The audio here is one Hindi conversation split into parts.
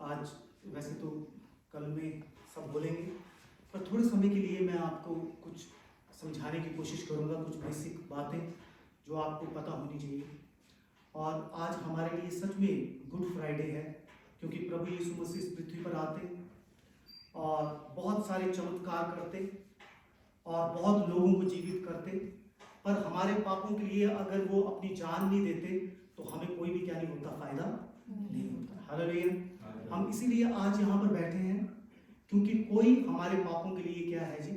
आज वैसे तो कल में सब बोलेंगे, पर थोड़े समय के लिए मैं आपको कुछ समझाने की कोशिश करूंगा, कुछ बेसिक बातें जो आपको पता होनी चाहिए। और आज हमारे लिए सच में गुड फ्राइडे है, क्योंकि प्रभु यीशु मसीह इस पृथ्वी पर आते और बहुत सारे चमत्कार करते और बहुत लोगों को जीवित करते, पर हमारे पापों के लिए अगर वो अपनी जान नहीं देते तो हमें कोई भी क्या नहीं होता, फायदा नहीं होता। हालेलुया। हम इसीलिए आज यहाँ पर बैठे हैं क्योंकि कोई हमारे पापों के लिए क्या है जी,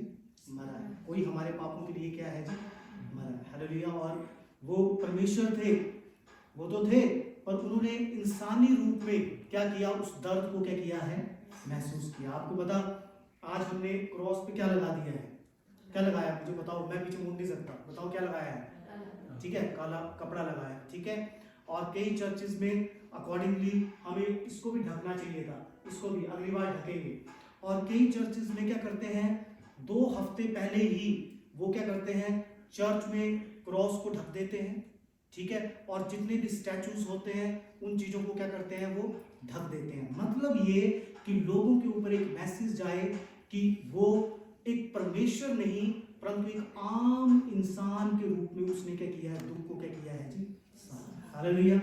मरा है। कोई हमारे पापों के लिए क्या है जी, मरा है। हालेलुया। और वो परमेश्वर थे, वो तो थे, पर उन्होंने इंसानी रूप में क्या किया, उस दर्द को क्या किया है, महसूस किया। आपको पता, आज हमने क्रॉस पे क्या लगा दिया है, क्या लगाया, मुझे बताओ, मैं पीछे मुड़ नहीं सकता, बताओ क्या लगाया है। ठीक है, काला कपड़ा लगाया, ठीक है। और कई चर्चेस में अकॉर्डिंगली हमें इसको भी ढकना चाहिए था, इसको भी अगली बार ढकेंगे। और कई चर्चेस में क्या करते हैं, 2 हफ्ते पहले ही वो क्या करते हैं, चर्च में क्रॉस को ढक देते हैं, ठीक है। और जितने भी स्टैचूज होते हैं उन चीजों को क्या करते हैं, वो ढक देते हैं। मतलब ये कि लोगों के ऊपर एक मैसेज जाए कि वो एक परमेश्वर नहीं परंतु एक आम इंसान के रूप में उसने क्या किया है, दुख को क्या किया है जी, हालेलुया।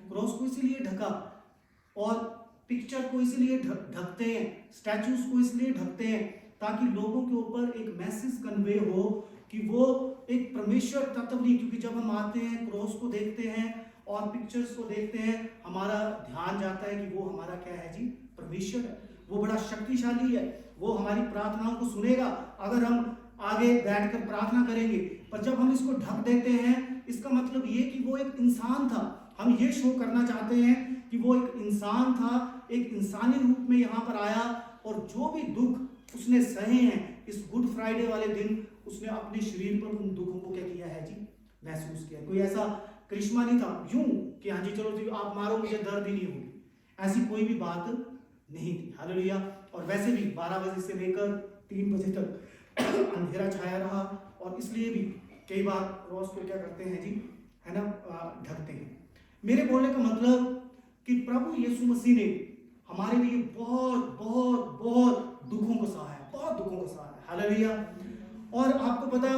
क्रॉस को इसीलिए ढका और पिक्चर को इसीलिए ढकते हैं, स्टैचूज को इसलिए ढकते हैं ताकि लोगों के ऊपर एक मैसेज कन्वे हो कि वो एक परमेश्वर तत्व नहीं। क्योंकि जब हम आते हैं, क्रॉस को देखते हैं और पिक्चर्स को देखते हैं, हमारा ध्यान जाता है कि वो हमारा क्या है जी, परमेश्वर है। वो बड़ा शक्तिशाली है, वो हमारी प्रार्थनाओं को सुनेगा अगर हम आगे बैठकर प्रार्थना करेंगे। पर जब हम इसको ढक देते हैं, इसका मतलब ये कि वो एक इंसान था। हम ये शो करना चाहते हैं कि वो एक इंसान था, एक इंसानी रूप में यहाँ पर आया और जो भी दुख उसने सहे हैं इस गुड फ्राइडे वाले दिन, उसने अपने शरीर पर उन दुखों को क्या किया है जी, महसूस किया। कोई ऐसा करिश्मा नहीं था यूं कि हाँ जी चलो जी आप मारो मुझे दर्द ही नहीं होगी, ऐसी कोई भी बात नहीं थी। हालेलुया। और वैसे भी 12 बजे से लेकर 3 बजे तक अंधेरा छाया रहा और इसलिए भी कई बार क्रॉस को क्या करते हैं जी, है ना, ढकते हैं। मेरे बोलने का मतलब कि प्रभु यीशु मसीह ने हमारे लिए बहुत बहुत बहुत दुखों को सहा है, बहुत दुखों को सहा है। हालेलुया। और आपको पता,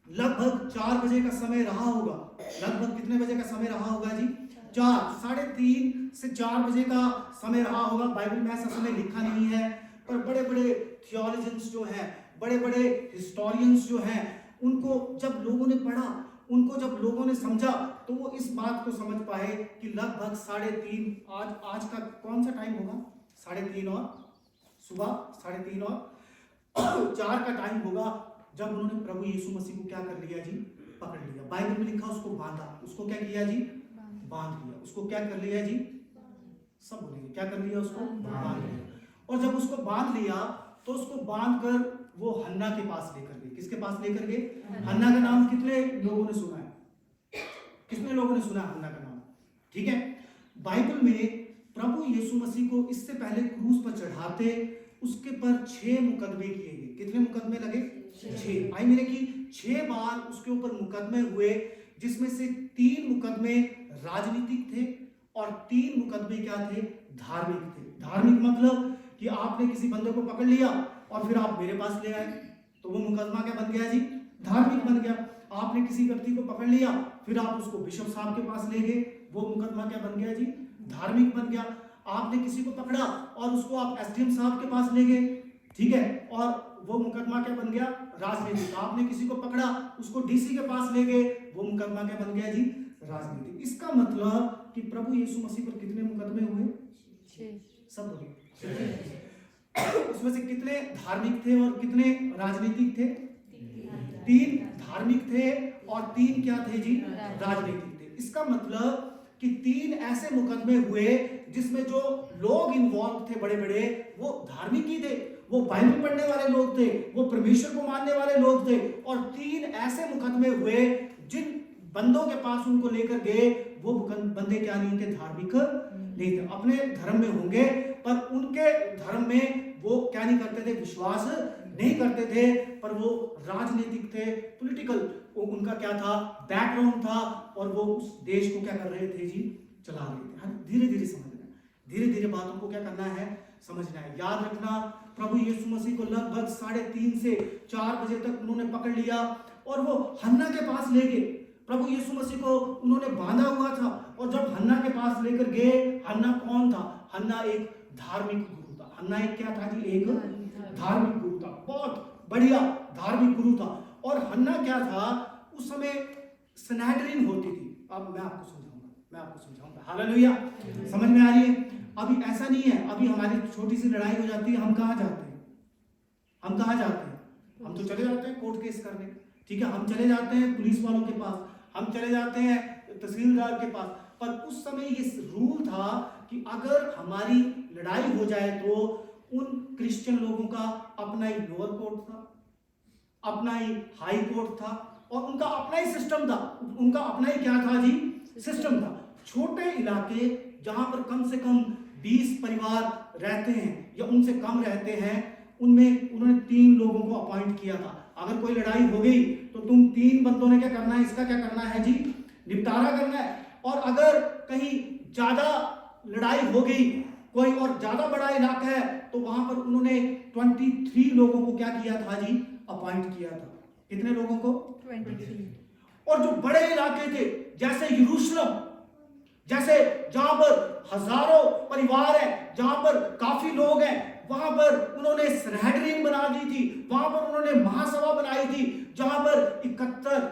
लगभग 4 बजे का समय रहा होगा। लगभग कितने बजे का समय रहा होगा जी, 4, 3:30 से 4 बजे का समय रहा होगा। बाइबल में ऐसा समय लिखा नहीं है, पर बड़े बड़े थियोलॉजियंस जो हैं, बड़े बड़े हिस्टोरियंस जो हैं, उनको जब लोगों ने पढ़ा, उनको जब लोगों ने समझा, तो वो इस बात को समझ पाए कि लगभग 3:30, आज का कौन सा टाइम होगा, 3:30 और सुबह 3:30 और 4 का टाइम होगा जब उन्होंने प्रभु यीशु मसीह को क्या कर लिया जी, पकड़ लिया। बाइबल में लिखा उसको बांधा, उसको क्या किया जी, बांध लिया। उसको क्या कर लिया जी, सब बोलेंगे क्या कर लिया, उसको बांध लिया। और जब उसको बांध लिया तो उसको बांध कर वो हन्ना के पास लेकर गए। किसके पास लेकर गए, हन्ना का नाम कितने लोगों ने सुना है, कितने लोगों ने सुना है हन्ना का नाम, ठीक है। बाइबल में प्रभु यीशु मसीह को इससे पहले क्रूस पर चढ़ाते उसके पर 6 मुकदमे किए गए। कितने मुकदमे लगे, 6। आई मेरे की 6 बार उसके ऊपर मुकदमे हुए, जिसमें से 3 मुकदमे राजनीतिक थे और 3 मुकदमे क्या थे, धार्मिक थे। धार्मिक मतलब कि आपने किसी बंदे को पकड़ लिया और फिर आप मेरे पास ले आए, तो वो मुकदमा क्या बन गया जी, धार्मिक बन गया। आपने किसी व्यक्ति को पकड़ लिया, फिर आप उसको बिशप साहब के पास ले गए, वो मुकदमा क्या बन गया जी, धार्मिक बन गया। आपने किसी को पकड़ा और उसको आप एसडीएम साहब के पास ले गए, ठीक है, और वो मुकदमा क्या बन गया, राजनीतिक। आपने किसी को पकड़ा, उसको डीसी के पास ले गए, वो मुकदमा क्या बन गया जी, राजनीतिक। इसका मतलब कि प्रभु यीशु मसीह पर कितने मुकदमे हुए, 6। सब बोलिए, उसमें से कितने धार्मिक थे और कितने राजनीतिक थे, 3 धार्मिक थे और 3 क्या थे जी, राजनीतिक थे। इसका मतलब कि 3 ऐसे मुकदमे हुए जिसमें जो लोग इन्वॉल्व थे बड़े बड़े, वो धार्मिक ही थे, वो बाइबल पढ़ने वाले लोग थे, वो परमेश्वर को मानने वाले लोग थे। और 3 ऐसे मुकदमे हुए जिन बंदों के पास उनको लेकर गए, वो बंदे क्या नहीं थे, धार्मिक नहीं थे। अपने धर्म में होंगे पर उनके धर्म में वो क्या नहीं करते थे, विश्वास नहीं करते थे, पर वो राजनीतिक थे, पॉलिटिकल उनका क्या था, बैकग्राउंड था, और वो उस देश को क्या कर रहे थे जी, चला रहे थे। धीरे धीरे समझना, धीरे धीरे बातों को क्या करना है, समझना है। याद रखना, प्रभु यीशु मसीह को लगभग 3:30 से 4 बजे तक उन्होंने पकड़ लिया और वो हन्ना के पास ले गए। प्रभु यीशु मसीह को उन्होंने बांधा हुआ था और जब हन्ना के पास लेकर गए, हन्ना कौन था? हन्ना एक धार्मिक गुरु था। हन्ना एक क्या था जी? एक धार्मिक गुरु था, बहुत बढ़िया धार्मिक गुरु था। और हन्ना क्या था? उस समय सनेहदरीन होती थी। अब मैं आपको समझाऊंगा। हालेलुया, समझ में आ रही है? अभी ऐसा नहीं है, अभी हमारी छोटी सी लड़ाई हो जाती है, हम कहाँ जाते हैं? हम तो चले जाते हैं कोर्ट केस करने, ठीक है, हम चले जाते हैं पुलिस वालों के पास, हम चले जाते हैं तहसीलदार के पास। पर उस समय ये रूल था कि अगर हमारी लड़ाई हो जाए तो उन क्रिश्चियन लोगों का अपना ही लोअर कोर्ट था, अपना ही हाई कोर्ट था और उनका अपना ही सिस्टम था। उनका अपना ही क्या था जी? सिस्टम था। छोटे इलाके जहां पर कम से कम 20 परिवार रहते हैं या उनसे कम रहते हैं, उनमें उन्होंने 3 लोगों को अपॉइंट किया था। अगर कोई लड़ाई हो गई तो तुम 3 बंदों ने क्या करना है? इसका क्या करना है जी? निपटारा करना है। और अगर कहीं ज्यादा लड़ाई हो गई, कोई और ज्यादा बड़ा इलाका है, तो वहां पर उन्होंने 23 लोगों को क्या किया था जी? अपॉइंट किया था। कितने लोगों को? 23। और जो बड़े इलाके थे जैसे यरूशलेम, जैसे जहां पर हजारों परिवार है, जहां पर काफी लोग हैं, वहां पर उन्होंने सनेहदरीन बना दी थी, वहां पर उन्होंने महासभा बनाई थी, जहां पर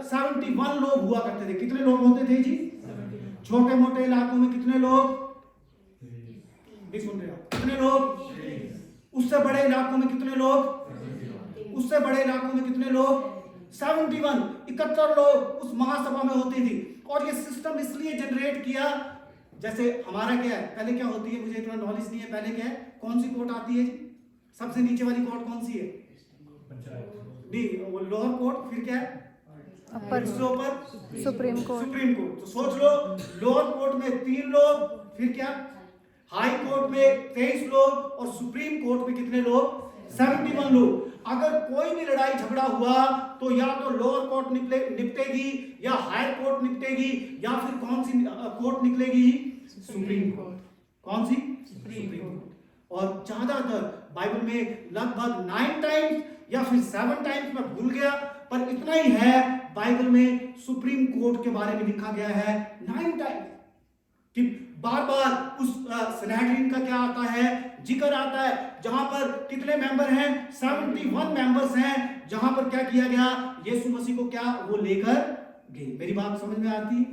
71 लोग हुआ करते थे। कितने लोग होते थे जी? छोटे मोटे इलाकों में कितने लोग? नहीं सुन रहे आप? कितने लोग? उससे बड़े इलाकों में कितने लोग? उससे बड़े इलाकों में कितने लोग? 71 लोग उस महासभा में होती थी। और ये सिस्टम इसलिए जनरेट किया, जैसे हमारा क्या है, पहले क्या होती है, मुझे इतना नॉलेज नहीं है, पहले क्या है, कौन सी कोर्ट आती है जी? सबसे नीचे वाली कोर्ट कौन सी है? नहीं, वो लोअर कोर्ट, फिर क्या है? उससे ऊपर सुप्रीम कोर्ट। तो सोच लो, लोअर कोर्ट में 3 लोग, फिर क्या? हाई कोर्ट में 23 लोग और सुप्रीम कोर्ट में कितने लोग? 71 लोग। अगर कोई भी लड़ाई झगड़ा हुआ तो या तो लोअर कोर्ट निपटेगी या हाई कोर्ट निपटेगी या फिर कौन सी कोर्ट निकलेगी? Supreme court. कौन सी? Supreme court. और ज्यादातर बाइबल में लगभग 9 टाइम्स या फिर 7 टाइम्स, मैं भूल गया, पर इतना ही है, बाइबल में सुप्रीम कोर्ट के बारे में लिखा गया है 9 टाइम्स। कि बार बार उस सनेहदरीन का क्या आता है? जिक्र आता है, जहां पर कितने मेंबर हैं? 71 मेंबर्स हैं, जहां पर क्या किया गया? यीशु मसीह को क्या वो लेकर गए। मेरी बात समझ में आती है?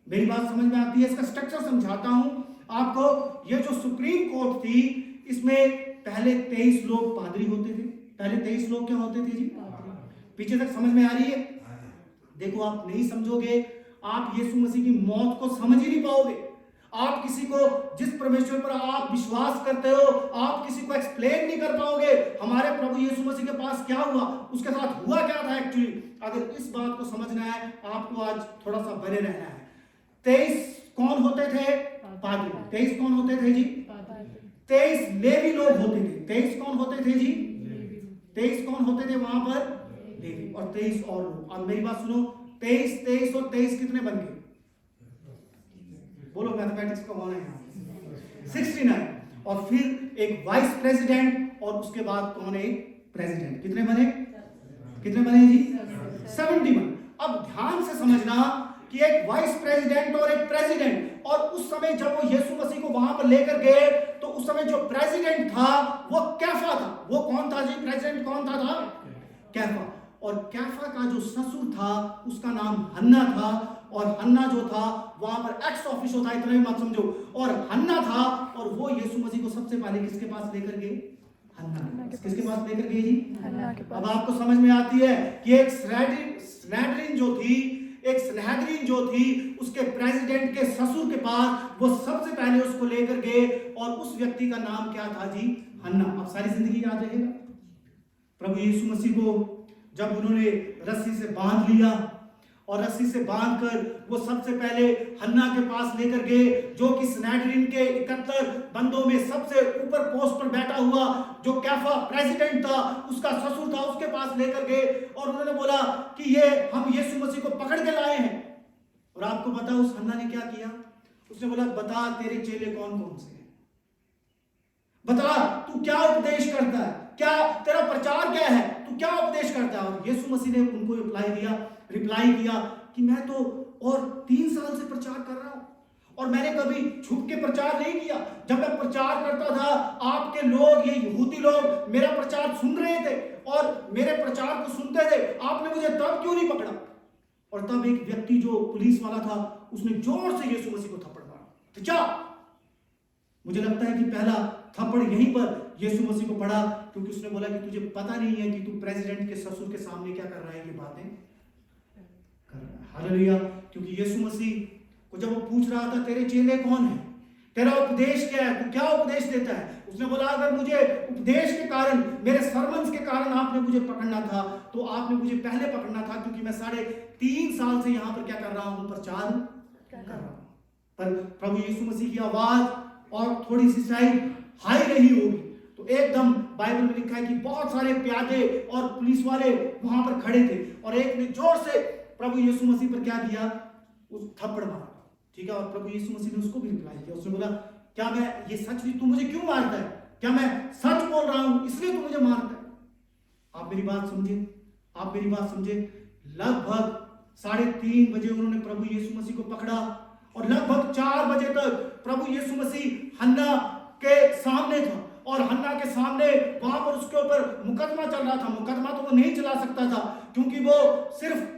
मेरी बात समझ में आती है? इसका स्ट्रक्चर समझाता हूं आपको। ये जो सुप्रीम कोर्ट थी, इसमें पहले 23 लोग पादरी होते थे। पहले 23 लोग क्या होते थे जी? पीछे तक समझ में आ रही है? देखो, आप नहीं समझोगे, आप यीशु मसीह की मौत को समझ ही नहीं पाओगे। आप किसी को, जिस परमेश्वर पर आप विश्वास करते हो, आप किसी को एक्सप्लेन नहीं कर पाओगे हमारे प्रभु यीशु मसीह के पास क्या हुआ, उसके साथ हुआ क्या था एक्चुअली। अगर इस बात को समझना है, आपको आज थोड़ा सा बने रहना है। 23 कौन होते थे? पादरी। 23 कौन होते थे जी? 23 लेवी लोग होते थे। 23 कौन होते थे जी? 23 कौन होते थे वहां पर? लेवी। और 23 और लोग। अब मेरी बात सुनो, 23 और 23 कितने बन गए? बोलो, मैथमेटिक्स का कौन है यहाँ? 69। और फिर एक वाइस प्रेसिडेंट और उसके बाद कौन है? प्रेसिडेंट। कितने बने? कितने बने जी? 71। अब ध्यान से समझना कि एक वाइस प्रेसिडेंट और एक प्रेसिडेंट, और उस समय जब वो यीशु मसीह को वहां पर लेकर गए तो उस समय जो प्रेसिडेंट था वो कैफा था। वो कौन था जी? प्रेसिडेंट कौन था? कैफा। और कैफा का जो ससुर था उसका नाम हन्ना था, और हन्ना जो था वहां पर एक्स ऑफिशियो था, इतना भी मत समझो। और हन्ना था, और वो यीशु मसीह को सबसे पहले किसके पास लेकर गए? हन्ना। किसके पास लेकर गए जी? हन्ना के पास। अब आपको समझ में आती है कि एक सनेहदरीन जो थी उसके प्रेसिडेंट के ससुर के पास वो सबसे पहले उसको लेकर गए, और उस व्यक्ति का नाम क्या था जी? हन्ना। अब सारी जिंदगी याद रहेगा। प्रभु यीशु मसीह को जब उन्होंने रस्सी से बांध लिया, और रस्सी से बांधकर वो सबसे पहले हन्ना के पास लेकर गए, जो कि सनेहदरीन के 71 बंदों में सबसे ऊपर पोस्ट पर बैठा हुआ जो कैफा प्रेसिडेंट था, उसका ससुर था, उसके पास लेकर गए, और उन्होंने बोला कि ये हम यीशु मसीह को पकड़ के लाए हैं। और आपको पता उस हन्ना ने क्या किया? उसने बोला, बता तेरे चेले कौन कौन से हैं? क्या तेरा प्रचार क्या है, तू क्या उपदेश करता है? और यीशु मसीह ने उनको रिप्लाई किया कि मैं तो और 3 साल से प्रचार कर रहा हूं और मैंने कभी छुप के प्रचार नहीं किया। जब मैं प्रचार करता था, आपके लोग, ये यहूदी लोग मेरा प्रचार सुन रहे थे और मेरे प्रचार को सुनते थे, आपने मुझे तब क्यों नहीं पकड़ा? और तब एक व्यक्ति जो पुलिस वाला था, उसने जोर से यीशु मसीह को थप्पड़ मारा। तो क्या मुझे लगता है कि पहला थप्पड़ यहीं पर यीशु मसीह को पड़ा, क्योंकि उसने बोला कि तुझे पता नहीं है कि तू प्रेसिडेंट के ससुर के सामने क्या कर रहा है, ये बातें कर रहा है। हालेलुया। क्योंकि यीशु मसीह को जब वो पूछ रहा था तेरे चेले कौन है, तेरा उपदेश क्या है, तू क्या उपदेश देता है, उसने बोला अगर मुझे उपदेश के कारण, मेरे सरमन्स के कारण आपने मुझे पकड़ना था तो आपने मुझे पहले पकड़ना था, क्योंकि मैं 3.5 साल से यहां पर क्या कर रहा हूं, प्रचार कर रहा हूं। पर प्रभु यीशु मसीह की आवाज और थोड़ी सी शायद हाई रही होगी, तो एकदम बाइबल में लिखा है कि बहुत सारे प्यादे और पुलिस वाले वहां पर खड़े थे और एक ने जोर से प्रभु यीशु मसीह पर क्या किया, उस थप्पड़ मारा। ठीक है, और प्रभु यीशु मसीह ने उसको भी रिप्लाई किया। उसने बोला क्या मैं ये सच भी, तू मुझे क्यों मारता है, क्या मैं सच बोल रहा हूं इसलिए तू मुझे मारता है? आप मेरी बात समझे, आप मेरी बात समझे। लगभग 3:30 बजे उन्होंने प्रभु यीशु मसीह को पकड़ा और लगभग 4 बजे तक प्रभु यीशु मसीह हन्ना के सामने था और हन्ना के सामने वहां पर उसके ऊपर मुकदमा चल रहा था। मुकदमा तो वो नहीं चला सकता था क्योंकि वो सिर्फ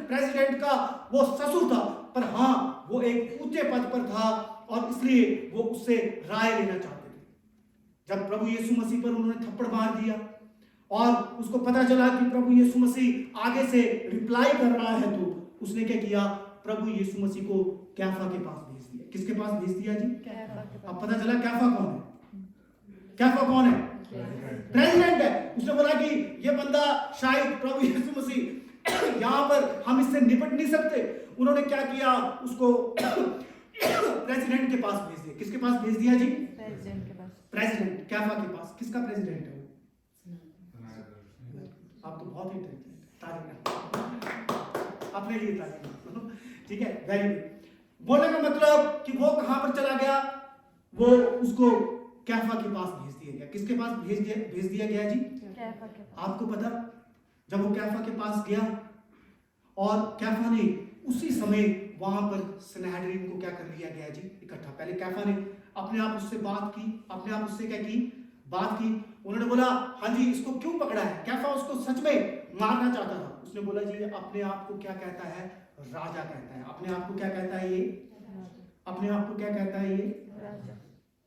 प्रेसिडेंट का वो ससुर था, पर हाँ वो एक ऊंचे पद पर था और इसलिए वो उससे राय लेना चाहते थे। जब प्रभु यीशु मसीह पर उन्होंने थप्पड़ मार दिया और उसको पता चला कि प्रभु यीशु मसीह आगे से रिप्लाई कर रहा है, तो उसने क्या किया, प्रभु यीशु मसीह को कैफा के पास भेज दिया। किसके पास भेज दिया जी? अब पता चला कैफा कौन है। कैफा कौन है? प्रेसिडेंट है। उसने बोला कि ये बंदा शायद प्रभु यीशु मसीह यहां पर हम इससे निपट नहीं सकते। उन्होंने क्या किया, उसको प्रेसिडेंट के पास भेज दिया। किसके पास भेज दिया जी? प्रेसिडेंट के पास। प्रेसिडेंट कैफा के पास। किसका प्रेसिडेंट है वो? आप तो बहुत ही अपने लिए तारीफ, ठीक है, वेरी गुड। बोलने का मतलब कि वो कहां पर चला गया, वो उसको कैफा के पास भेज दिया गया। किसके पास भेज दिया गया जी? कैफा के पास। आपको पता, जब वो कैफा के पास गया और कैफा ने उसी समय वहां पर सनहेड्रिन को क्या कर लिया गया जी, इकट्ठा। पहले कैफा ने अपने आप उससे बात की, अपने आप उससे क्या की, बात की। उन्होंने बोला हाँ जी इसको क्यों पकड़ा है? कैफा उसको सच में मारना चाहता था। उसने बोला जी अपने आप को क्या कहता है, राजा कहता है। अपने आप को क्या कहता है ये? अपने आप को क्या कहता है ये?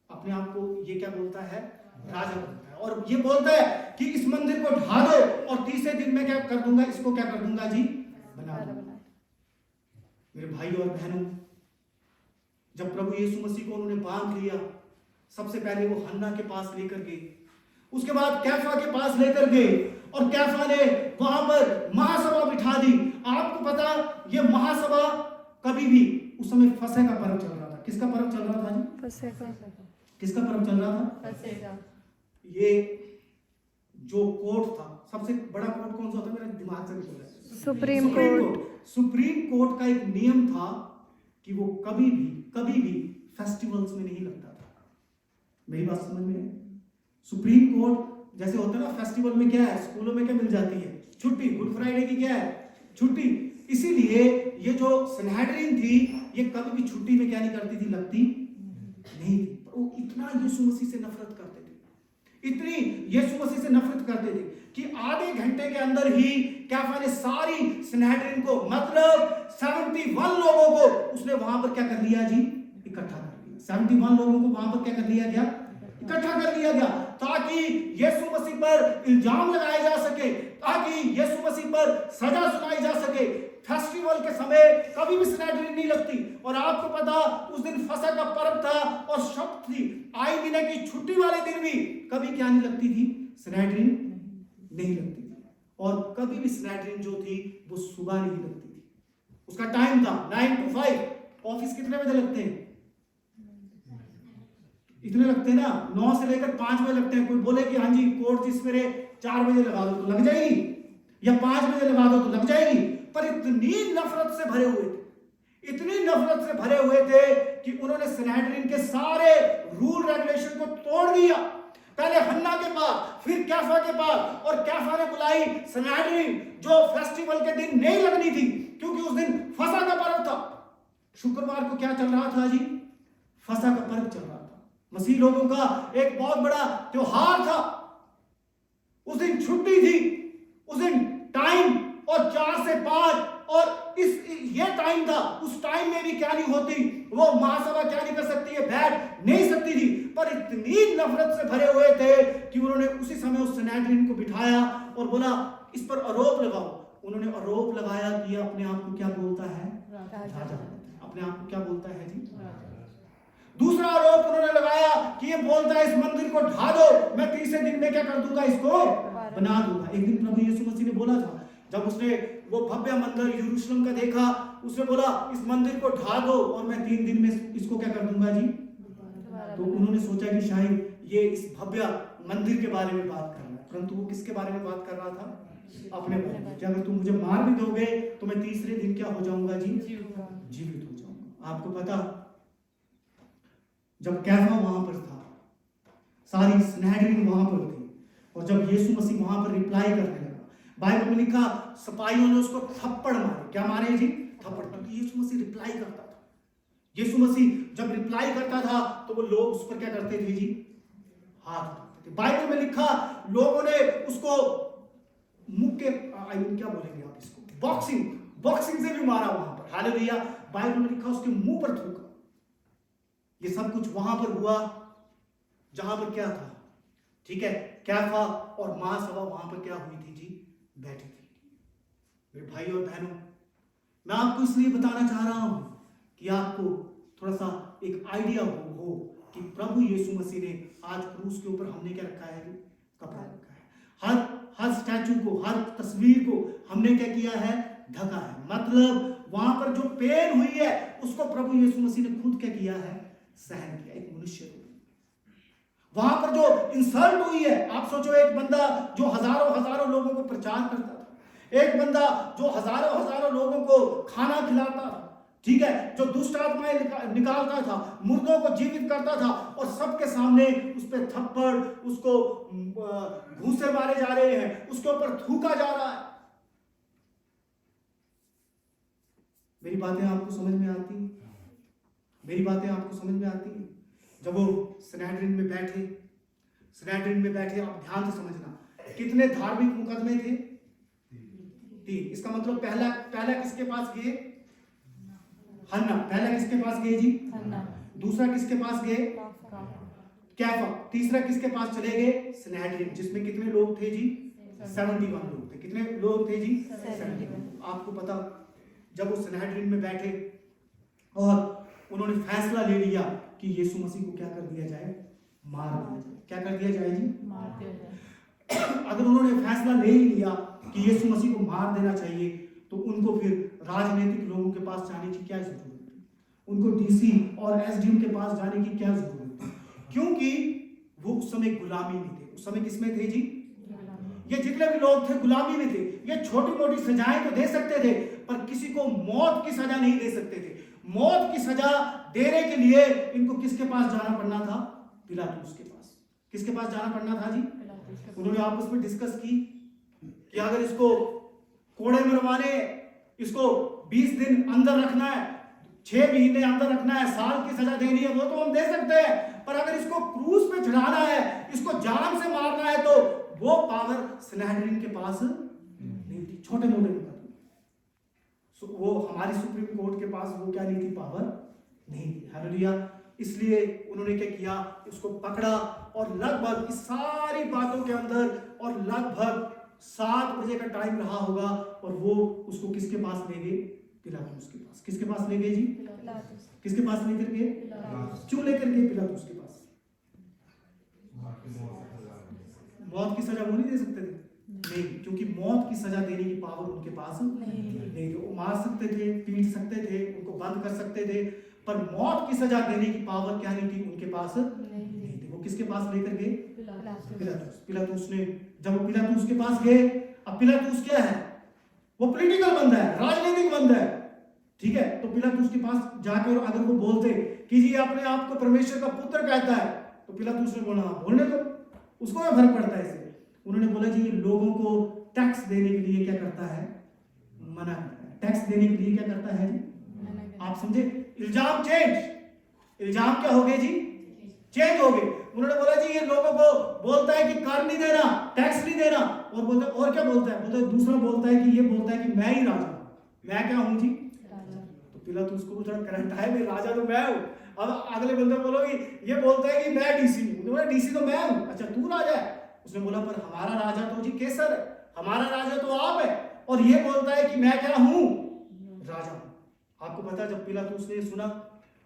अपने आप को ये क्या बोलता है? राजा बोलता है। और ये बोलता है कि इस मंदिर को ढा दो और तीसरे दिन में क्या कर दूंगा, इसको क्या कर दूंगा जी, बना दूंगा। मेरे भाई और बहनों, जब प्रभु यीशु मसीह को उन्होंने बांध लिया, सबसे पहले वो हन्ना के पास लेकर गए, उसके बाद कैफा के पास लेकर गए और कैफा ने वहां पर महासभा बिठा दी। आपको पता, ये महासभा कभी भी उस समय फसह का पर्व चल रहा था। किसका पर्व चल रहा था जी? फसह का। किसका पर्व चल रहा था? फसह का। ये जो कोर्ट था, सबसे बड़ा कोर्ट कौन सा होता है, मेरा दिमाग से निकल रहा है, सुप्रीम कोर्ट। सुप्रीम कोर्ट का एक नियम था कि वो कभी भी फेस्टिवल्स में नहीं लगता था। मेरी बात समझ में? सुप्रीम कोर्ट जैसे होता है ना, फेस्टिवल में क्या है, स्कूलों में क्या मिल जाती है, छुट्टी। गुड फ्राइडे की क्या है, छुट्टी। इसीलिए ये जो सनहेड्रिन थी, ये कभी भी छुट्टी में क्या नहीं करती थी, लगती नहीं थी। वो इतना यीशु मसीह से नफरत करते थे, इतनी यीशु मसीह से नफरत करते थे कि आधे घंटे के अंदर ही कैफा ने सारी सनहेड्रिन को, मतलब 71 लोगों को उसने वहां पर क्या कर लिया जी, इकट्ठा कर लिया। 71 लोगों को वहां पर क्या कर लिया गया, इकट्ठा कर लिया गया, ताकि यीशु मसीह पर इल्जाम लगाया जा सके, ताकि यीशु मसीह पर सजा सुनाई जा सके। फेस्टिवल के समय कभी भी सनहेड्रिन नहीं लगती। और आपको पता, उस दिन फसह का पर्व था और शब्द थी, आई महीने की छुट्टी वाले दिन भी कभी क्या नहीं लगती थी, सनहेड्रिन नहीं लगती थी। और कभी भी सनहेड्रिन जो थी वो सुबह नहीं लगती थी। उसका टाइम था 9 to 5। ऑफिस कितने बजे लगते हैं? इतने लगते हैं ना, 9 से लेकर 5 बजे लगते हैं। कोई बोले कि हाँ जी कोर्ट सवेरे 4 बजे लगा दो तो लग जाएगी, या 5 बजे लगा दो तो लग जाएगी। पर इतनी नफरत से भरे हुए थे, इतनी नफरत से भरे हुए थे कि उन्होंने सनहेड्रिन के सारे रूल रेगुलेशन को तोड़ दिया। पहले हन्ना के पास, फिर कैफा के पास, और कैफा ने बुलाई सनहेदरिन, जो फेस्टिवल के दिन नहीं लगनी थी क्योंकि उस दिन फसह का पर्व था। शुक्रवार को क्या चल रहा था जी? फसह का पर्व चल रहा था। मसीह लोगों का एक बहुत बड़ा त्योहार था। उस दिन छुट्टी थी, उस दिन टाइम और 4 से 5 और ये टाइम था। उस टाइम में भी क्या नहीं होती, वो महासभा क्या नहीं कर सकती है, बैठ नहीं सकती थी, पर इतनी नफरत से भरे हुए थे कि उन्होंने उसी समय उस सनहेदरिन को बिठाया और बोला इस पर आरोप लगाओ। उन्होंने आरोप लगाया कि अपने आप को क्या बोलता है, राजा। अपने आप को क्या बोलता है जी? दूसरा आरोप उन्होंने लगाया कि ये बोलता है इस मंदिर को ढा दो, मैं तीसरे दिन में क्या कर दूंगा, इसको बना दूंगा। एक दिन प्रभु यीशु मसीह ने बोला था, जब उसने वो भव्य मंदिर यरूशलेम का देखा, उसने बोला इस मंदिर को ढा दो और मैं 3 दिन में इसको क्या कर दूंगा जी। तो उन्होंने सोचा कि शायद ये इस भव्य मंदिर के बारे में बात कर रहा है, परंतु वो किसके बारे में बात कर रहा था? अपने बारे में। कि अगर तुम मुझे मार भी दोगे तो मैं तीसरे दिन क्या हो जाऊंगा जी? जीवित हो जाऊंगा। आपको पता, जब कैफा वहां पर था, सारी सनहेदरिन वहां पर थी, और जब यीशु मसीह वहां पर रिप्लाई करने लगा, बाइबल में लिखा सिपाहियों ने उसको थप्पड़ मारे। क्या मारे जी? थप्पड़। क्योंकि यीशु मसीह रिप्लाई करता था। यीशु मसीह जब रिप्लाई करता था तो वो लोग उस पर क्या करते थे जी? हाथ उठाते थे। बाइबल में लिखा लोगों ने उसको मुंह के क्या बोलेंगे आप इसको, बॉक्सिंग से भी मारा वहां पर। हालेलुया। बाइबल में लिखा उसके मुंह पर थूका। ये सब कुछ वहां पर हुआ जहां पर क्या था, ठीक है, कैफा और महासभा वहां पर क्या हुई थी जी? बैठी थी। मेरे भाई और बहनों, मैं आपको इसलिए बताना चाह रहा हूं कि आपको थोड़ा सा एक आइडिया हो कि प्रभु यीशु मसीह ने आज क्रूस के ऊपर हमने क्या रखा है? कपड़ा रखा है। हर स्टैचू को, हर तस्वीर को हमने क्या किया है? ढका है। मतलब वहां पर जो पेन हुई है उसको प्रभु यीशु मसीह ने खुद क्या किया है? सहन किया। एक मनुष्य को वहां पर जो इंसल्ट हुई है, आप सोचो, एक बंदा जो हजारों लोगों को प्रचार करता था, एक बंदा जो हजारों लोगों को खाना खिलाता था, ठीक है, जो दुष्ट आत्माएं निकालता था, मुर्दों को जीवित करता था, और सबके सामने उस पर थप्पड़, उसको घूंसे मारे जा रहे हैं, उसके ऊपर थूका जा रहा है। मेरी बातें आपको समझ में आती हैं? मेरी बातें आपको समझ में आती हैं? जब वो सनहेदरिन में बैठे, आप ध्यान से समझना, कितने धार्मिक मुकदमे थे? 3। इसका मतलब पहला किसके पास गए? हन्ना। पहला किसके पास गए जी? हन्ना। दूसरा किसके पास गए? कैफा। तीसरा किसके पास चले गए? सनहेदरिन, जिसमें कितने लोग थे जी? 71 लोग थे। कितने लोग थे जी? 71। आपको पता, जब वो सनहेदरिन में बैठे और उन्होंने फैसला ले लिया कि यीशु मसीह को क्या कर दिया जाए? मार दिया जाए। क्या कर दिया जाए जी? मार दिया जाए। अगर उन्होंने फैसला ले ही लिया कि यीशु मसीह को मार देना चाहिए, तो उनको फिर राजनीतिक लोगों के पास जाने की क्या जरूरत है? उनको डीसी और एसडीएम के पास जाने की क्या जरूरत है? क्योंकि वो उस समय गुलामी में थे। उस समय किसमें थे जी? ये जितने भी लोग थे गुलामी में थे। ये छोटी मोटी सजाएं तो दे सकते थे, पर किसी को मौत की सजा नहीं दे सकते थे। मौत की सजा देने के लिए इनको किसके पास जाना पड़ना था? पिलातुस के पास। किसके पास जाना पड़ना था जी? उन्होंने आपस में डिस्कस की कि अगर इसको कोड़े मरवाने, इसको 20 दिन अंदर रखना है, 6 महीने अंदर रखना है, साल की सजा देनी है, वो तो हम दे सकते हैं, पर अगर इसको क्रूस पे चढ़ाना है, इसको जान से मारना है, तो वो पावर सनहेदरिन के पास नहीं थी। छोटे मोटे मुकदमे, वो हमारी सुप्रीम कोर्ट के पास वो क्या नहीं थी? पावर नहीं थी। हालेलुया। इसलिए उन्होंने क्या किया? उसको पकड़ा, और लगभग इस सारी बातों के अंदर, और लगभग 7 बजे का टाइम रहा होगा, और वो उसको किसके पास ले गए? पिलातुस के पास। किसके पास ले गए जी? किसके पास लेकर गए? क्यों लेकर गए पिलातुस के पास? मौत की सजा वो नहीं दे सकते थे? नहीं, क्योंकि मौत की सजा देने की पावर उनके पास नहीं थी। वो मार सकते थे, पीट सकते थे, उनको बंद कर सकते थे, पर मौत की सजा देने की पावर क्या नहीं थी? उनके पास नहीं थी। वो किसके पास लेकर गए? पिलातुस ने, जब पिलातुस के पास गए, अब पिलातुस क्या है? वो पॉलिटिकल बंदा है, राजनीतिक बंदा है, ठीक है। तो पिलातुस के पास जाकर अगर वो बोलते कि जी अपने आप को परमेश्वर का पुत्र कहता है, तो पिलातुस ने बोला बोलने दो, उसको क्या फर्क पड़ता है इससे? उन्होंने बोला जी लोगों को टैक्स देने के लिए क्या करता है? मना करता है। टैक्स देने के लिए क्या करता है जी? आप समझे? इल्जाम चेंज, इल्जाम क्या हो गए जी? चेंज हो गए। उन्होंने बोला जी ये लोगों को बोलता है कि कर नहीं देना, टैक्स नहीं देना, और बोलता और क्या बोलता है? बोलता है दूसरा बोलता है कि ये बोलता है कि मैं ही राजा हूं। मैं क्या हूं जी? तो पिलातुस उसको थोड़ा करंट है, मैं राजा तो मैं हूं। अब अगले बंदे बोलोगे ये बोलता है कि मैं डीसी हूं। डीसी तो मैं हूं, अच्छा तू राजा है? उसने बोला पर हमारा राजा तो जी केसर है, हमारा राजा तो आप है, और ये बोलता है कि मैं क्या हूं? राजा हूं। आपको पता है जब पिलातुस ने सुना,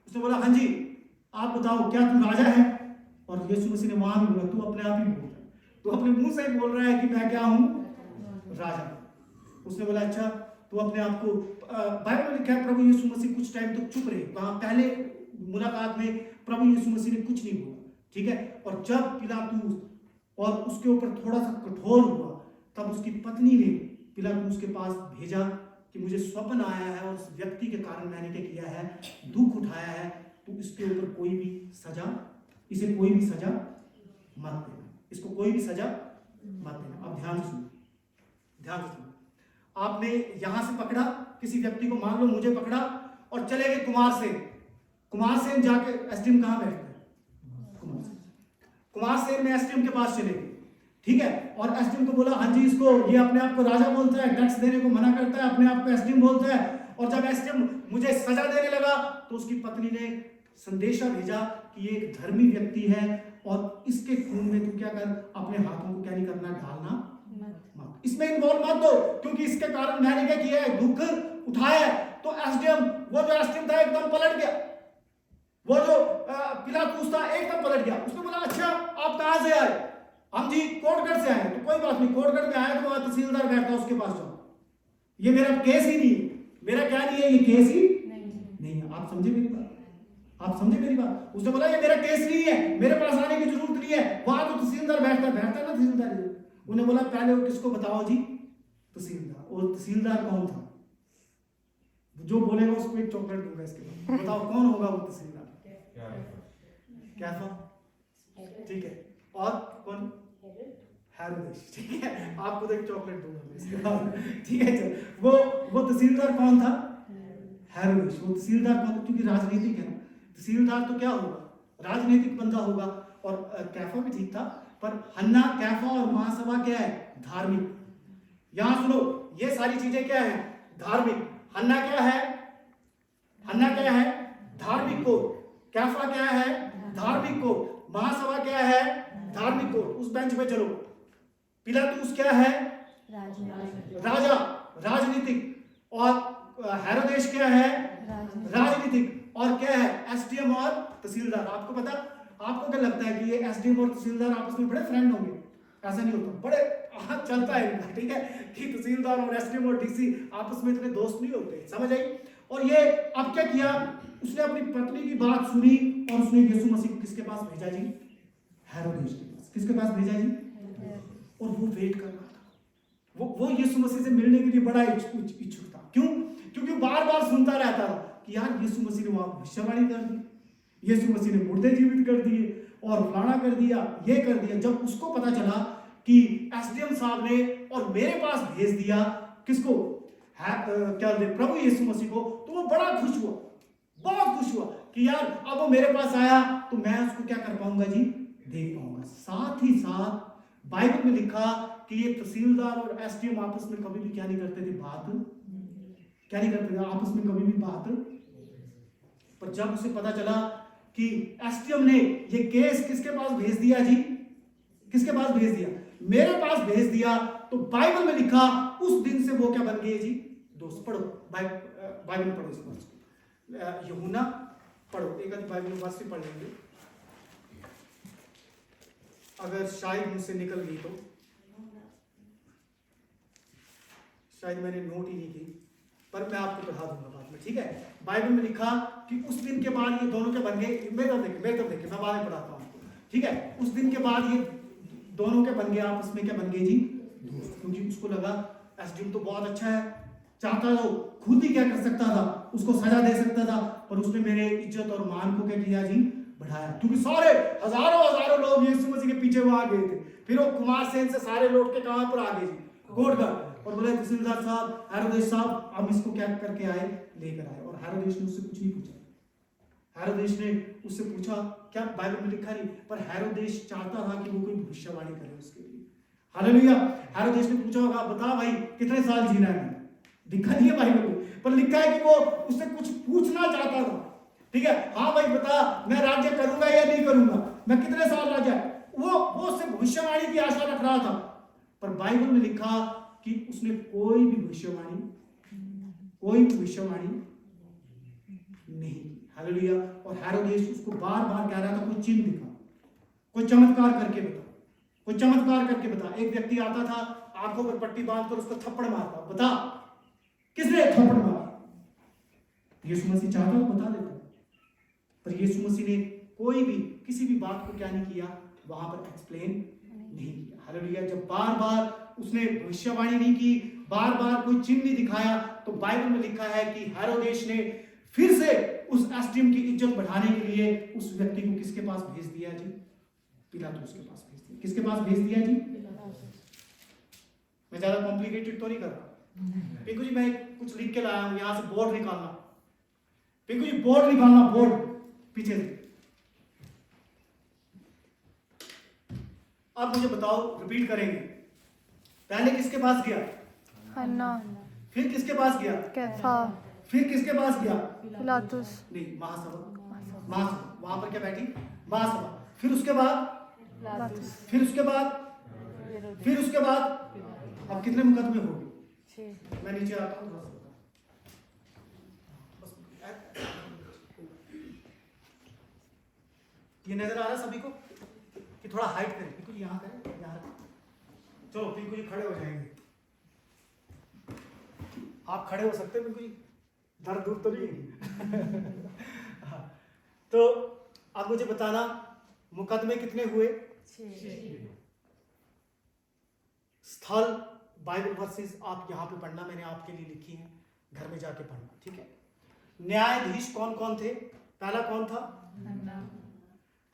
उसने बोला हाँ जी आप बताओ क्या तू राजा है? और यीशु मसीह ने वहां भी बोला तू अपने आप ही बोल, तू अपने मुंह से बोल रहा है कि मैं क्या हूं? राजा। उसने बोला अच्छा तू अपने आप को, बाइबल में लिखा है प्रभु यीशु मसीह कुछ टाइम तक चुप रहे। वहां पहले मुलाकात में प्रभु यीशु मसीह ने कुछ नहीं बोला, ठीक है। और जब पिलातुस और उसके ऊपर थोड़ा सा कठोर हुआ, तब उसकी पत्नी ने पिलातुस के पास भेजा कि मुझे स्वप्न आया है और उस व्यक्ति के कारण मैंने क्या किया है? दुख उठाया है, तो इसके ऊपर कोई भी सजा, इसे कोई भी सजा मत देना, इसको कोई भी सजा मत देना। अब ध्यान से सुनो, ध्यान से सुनो। आपने यहां से पकड़ा किसी व्यक्ति को, मान लो मुझे पकड़ा और चले गए कुमार सेन जाके एसडीएम कहां बैठता है? कुमार सेन में एसडीएम के पास चले गए, ठीक है। और एसडीएम को बोला हाँ जी इसको, ये अपने आप को राजा बोलता है, टैक्स देने को मना करता है, अपने आप को एसडीएम बोलता है। और जब एसडीएम मुझे सजा देने लगा तो उसकी पत्नी ने संदेशा भेजा कि ये एक धर्मी व्यक्ति है और इसके खून में तू क्या कर, अपने हाथों को क्या नहीं करना, डालना मत, इसमें इन्वॉल्व मत दो, क्योंकि इसके कारण मैंने क्या किया है? दुख उठाया है। तो एसडीएम, वो जो एसडीएम था एकदम पलट गया, वो जो पिलातुस था एकदम पलट गया। उसने बोला अच्छा आप कहां से आए? हम जी कोटगढ़ से आए। तो कोई बात नहीं, कोटगढ़ में आए तो वहां तहसीलदार बैठता है, उसके पास जाओ, ये मेरा केस ही नहीं है, मेरा क्या नहीं है, ये केस ही नहीं है। आप समझे मेरी बात? आप समझे मेरी बात? उसने बोला ये मेरा केस नहीं है, मेरे पास आने की जरूरत नहीं है, वहां तो तहसीलदार बैठता ना तहसीलदार। उन्हें बोला पहले वो किसको बताओ जी? तहसीलदार। और तहसीलदार कौन था? जो बोलेगा उसको एक चॉकलेट दूंगा इसके बाद। बताओ कौन होगा वो तहसीलदार? कैफा, ठीक है। और कौन? हेरोदेस, ठीक है। आपको तो एक चॉकलेट दूंगा इसके बाद, ठीक है। चल वो तहसीलदार कौन था? हेरोदेस। वो तहसीलदार कौन? क्योंकि राजनीतिक है ना, तहसीलदार तो क्या होगा? राजनीतिक बंदा होगा। और कैफा भी ठीक था, पर हन्ना, कैफा और महासभा क्या है? धार्मिक। यहां सुनो, ये सारी चीजें क्या है? धार्मिक। हन्ना क्या है? हन्ना क्या है? धार्मिक को। कैफा क्या है? धार्मिक को। महासभा क्या है? धार्मिक को। उस बेंच पे चलो। पिलातुस क्या है? राजा, राजनीतिक। और हेरोदेस क्या है? राजनीतिक। और क्या है? एसडीएम और तहसीलदार। आपको पता, आपको क्या लगता है कि ये एसडीएम और तहसीलदार आपस में बड़े फ्रेंड होंगे? ऐसा नहीं होता, बड़े हाथ चलता है इनका, ठीक है, कि तहसीलदार और एसडीएम और डीसी आपस में इतने दोस्त नहीं होते। समझ आई? और ये अब क्या किया? उसने अपनी पत्नी की बात सुनी और उसने यीशु मसीह को किसके पास भेजा जी? हेरोदेस के पास। किसके पास भेजा जी? और वो वेट कर रहा था, वो यीशु मसीह से मिलने के लिए बड़ा इच्छुक था। क्यों? क्योंकि बार बार सुनता रहता था कि यार यीशु मसीह ने वहां भविष्यवाणी कर दी, यीशु मसीह ने मुर्दे जीवित कर दिए और फलाना कर दिया, ये कर दिया। जब उसको पता चला कि एसडीएम साहब ने और मेरे पास भेज दिया किसको? क्या बोलते, प्रभु यीशु मसीह को, तो वो बड़ा खुश हुआ, बहुत खुश हुआ कि यार अब वो मेरे पास आया तो मैं उसको क्या कर पाऊंगा जी? देख पाऊंगा। साथ ही साथ बाइबल में लिखा कि ये तहसीलदार और एसडीएम आपस में कभी भी क्या नहीं करते थे? बात क्या नहीं करते थे आपस में कभी भी बात। पर जब उसे पता चला कि एसडीएम ने ये केस किसके पास भेज दिया जी? किसके पास भेज दिया? मेरे पास भेज दिया। तो बाइबल में लिखा उस दिन से वो क्या बन गए जी? दोस्त। पढ़ो बाइबल पढ़ो, इसको यूहन्ना पढ़ो, एक आधी बाइबल वर्स से पढ़ लेंगे, अगर शायद मुझसे निकल गई तो। शायद मैंने नोट ही नहीं की, पर मैं आपको पढ़ा दूंगा बाद में, ठीक है। बाइबल में लिखा कि उस दिन के बाद ये दोनों के बन गए। मेरे तरफ देखिए, मैं बाद में पढ़ाता हूँ आपको, ठीक है। उस दिन के बाद ये दोनों के बन गए, आपस में क्या बन गए जी? दोस्त। क्योंकि उसको लगा एसडीएम तो बहुत अच्छा है, चाहता तो खुद ही क्या कर सकता था? उसको सजा दे सकता था, पर उसने मेरे इज्जत और मान को क्या किया जी? बढ़ाया। क्योंकि सारे हजारों लोग यीशु मसीह के पीछे वहां गए थे, फिर वो कुमार सेन से सारे लौट के कहां पर आ गए जी, कोटगढ़, और बोले तहसीलदार साहब, हेरोदेस साहब, हम इसको क्या करके आए, लेकर आए। और हेरोदेस ने उससे कुछ नहीं पूछा। हेरोदेस ने उससे पूछा क्या, बाइबल में लिखा नहीं, पर हेरोदेस चाहता था कि वो कोई भविष्यवाणी करे उसके लिए। हालेलुया। हेरोदेस ने पूछा होगा, बता भाई कितने साल जीना है, लिखा नहीं है बाइबल में, पर लिखा है कि वो उससे कुछ पूछना चाहता था। ठीक है, हाँ भाई बता, मैं राज्य करूंगा या नहीं करूंगा, मैं कितने साल राजा, वो उससे भविष्यवाणी की आशा रख रहा था। पर बाइबल में लिखा कि उसने कोई भी भविष्यवाणी नहीं की। हालेलुया। और हेरोदेस उसको बार बार कह रहा था कोई चिन्ह दिखा, कोई चमत्कार करके बता, कोई चमत्कार करके बता। एक व्यक्ति आता था, आंखों पर पट्टी बांधकर उसको थप्पड़ मारता, बता किसने थप्पड़ मारा। यीशु मसीह चाहता तो बता देता, पर यीशु मसीह ने कोई भी किसी भी बात को क्या नहीं किया, वहां पर एक्सप्लेन नहीं किया। हालेलुया। जब बार बार उसने भविष्यवाणी नहीं की, बार बार कोई चिन्ह नहीं दिखाया, तो बाइबल में लिखा है कि हेरोदेस ने फिर से उस एस्टीम की इज्जत बढ़ाने के लिए उस व्यक्ति को किसके पास भेज दिया जी, पिलातुस के पास भेज दिया। किसके पास भेज दिया जी, मैं ज्यादा कॉम्प्लिकेटेड तो नहीं कर रहा। पिंकू जी मैं कुछ लिख के लाया हूं, यहां से बोर्ड निकालना, पिंकू जी बोर्ड निकालना, बोर्ड पीछे से। अब मुझे बताओ, रिपीट करेंगे, पहले किसके पास गया, हन्ना, फिर किसके पास गया, कैफा, फिर किसके पास गया, पिलातुस, नहीं महासभा, वहां पर क्या बैठी, महासभा। फिर उसके बाद, फिर उसके बाद अब कितने मुकदमे हो गए, मैं नीचे आता हूँ, ये नजर आ रहा है सभी को कि थोड़ा हाइट करें, पिंकू जी यहाँ करें, यहाँ चलो पिंकू जी खड़े हो जाएंगे, आप खड़े हो सकते हैं पिंकू जी, दर्द दूर तो नहीं है। तो अब मुझे बताना मुकदमे कितने हुए, स्थल बाइबल वर्सेस आप यहाँ पे पढ़ना, मैंने आपके लिए लिखी है, घर में जाके पढ़ना, ठीक है। न्यायाधीश कौन कौन थे, पहला कौन था,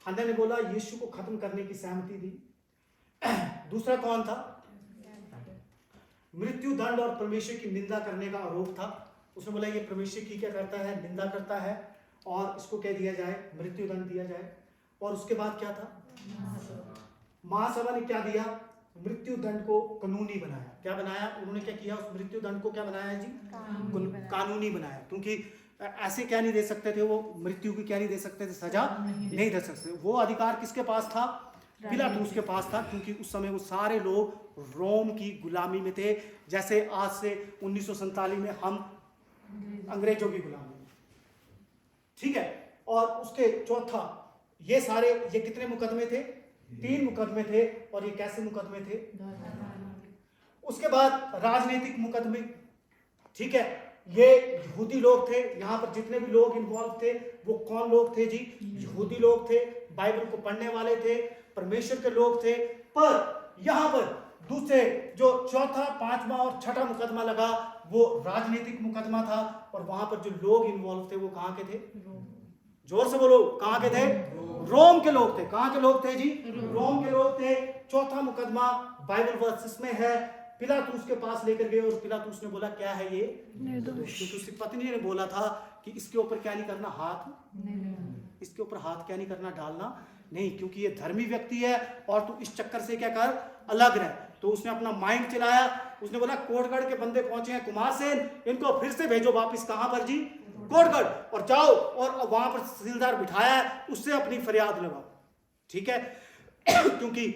हन्ना ने बोला यीशु को खत्म करने की सहमति दी। दूसरा कौन था, मृत्यु दंड और परमेश्वर की निंदा करने का आरोप था। उसने बोला ये परमेश्वर की क्या करता है, निंदा करता है, और इसको क्या दिया जाए, मृत्यु दंड दिया जाए। और उसके बाद क्या था, महासभा ने क्या दिया, मृत्यु दंड को कानूनी बनाया। क्या बनाया उन्होंने, क्या किया, उस मृत्यु दंड को क्या बनाया जी, कानूनी बनाया। क्योंकि ऐसे क्या नहीं दे सकते थे वो, मृत्यु की क्या नहीं दे सकते थे, सजा नहीं दे सकते। वो अधिकार किसके पास था, पिलातुस के पास था, क्योंकि उस समय वो सारे लोग रोम की गुलामी में थे, जैसे आज से 1947 में हम अंग्रेजों की गुलामी में, ठीक है। और उसके चौथा, ये सारे, ये कितने मुकदमे थे, 3 मुकदमे थे, और ये कैसे मुकदमे थे। उसके बाद राजनीतिक मुकदमे, ठीक है, ये यहूदी लोग थे, यहाँ पर जितने भी लोग इन्वॉल्व थे वो कौन लोग थे जी, यहूदी लोग थे, बाइबल को पढ़ने वाले थे, परमेश्वर के लोग थे। पर यहाँ पर दूसरे जो चौथा, पांचवा और छठा मुकदमा लगा वो राजनीतिक मुकदमा था, और वहां पर जो लोग इन्वॉल्व थे वो कहाँ के थे, जोर से बोलो, कहाँ के थे, रोम के लोग थे। कहाँ के लोग थे जी, रोम के लोग थे। चौथा मुकदमा बाइबल वर्सेस में है, पिलातुस के पास लेकर गए, और पिलातुस ने बोला क्या है ये, निर्दोष। क्योंकि उसकी पत्नी ने बोला था कि इसके ऊपर क्या नहीं करना, हाथ इसके ऊपर हाथ क्या नहीं करना, डालना नहीं, क्योंकि ये धर्मी व्यक्ति है और तू इस चक्कर से क्या कर, अलग रह। तो उसने अपना माइंड चलाया, उसने बोला कोटगढ़ के बंदे पहुंचे हैं, कुमार सेन, इनको फिर से भेजो वापस, कहां पर जी, कोटगढ़, और जाओ और वहां पर तहसीलदार बिठाया है, उससे अपनी फरियाद लगाओ, ठीक है। क्योंकि